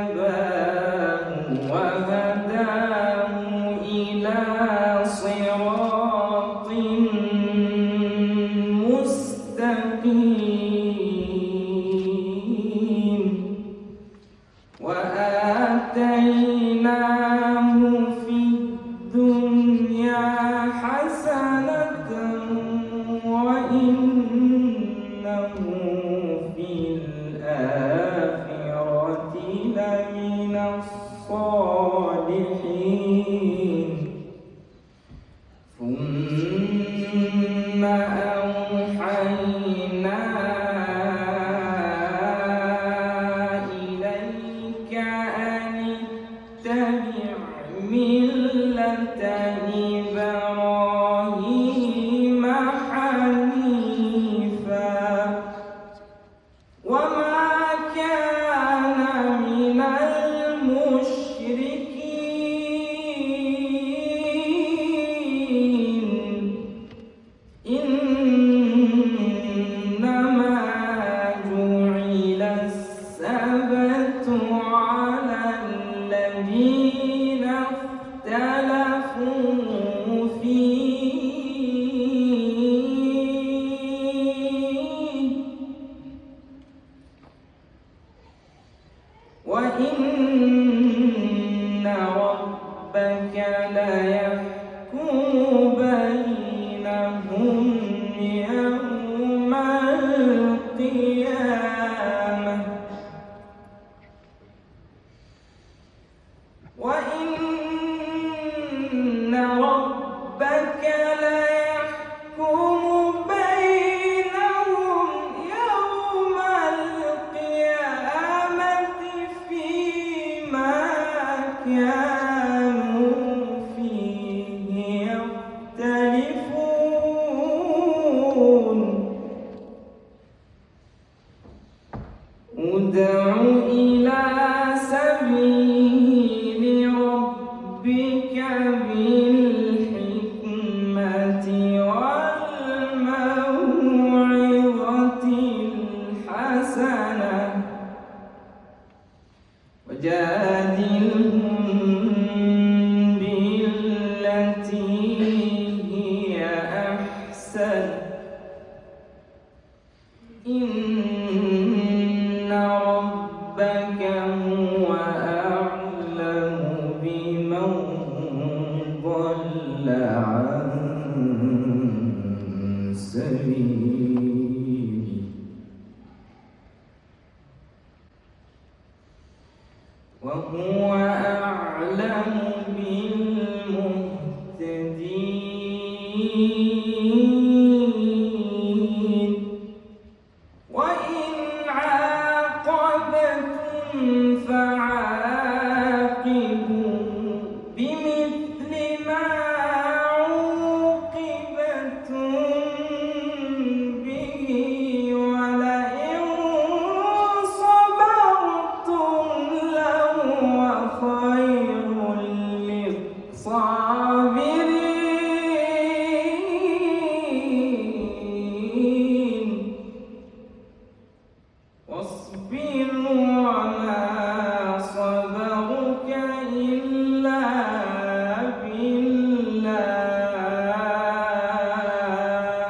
اجتباه وهداه إلى صراط مستقيم وآتيناه في الدنيا حسنة وإنه في الآخرة لمن الصالحين ثم أوحينا إليك أن اتبع ملة إبراهيم حنيفا وما كان من المشركين إنما جعل السبت على الذين اختلفوا فيه وإن ربك ليحكم بينهم يوم القيامة وإن ربك ليحكم بينهم يوم القيامة فيما كانوا فيه يختلفون ادع إلى سبيل ربك بالحكمة والموعظة الحسنة وجادلهم بالتي هي أحسن إن ربك هو أعلم بمن ضل عن سبيله وهو أعلم بالمهتدين وإن عاقبتم فعاقبوا بمثل ما عوقبتم به ولئن صبرتم لهو خير للصابرين واصبر وما صبرك إلا بالله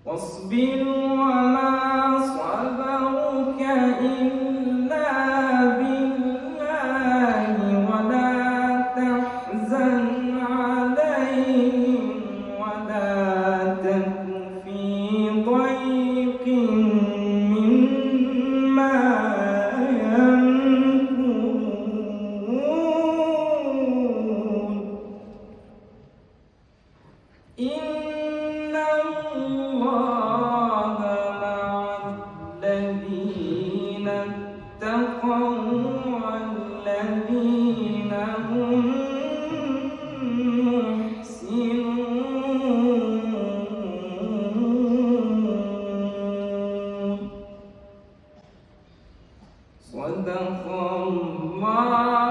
واصبر وما صبرك إلا بالله ولا تحزن عليهم ولا تك في ضيق مما يمكرون إن الله مع الذين اتقوا والذين هم محسنون صدق الله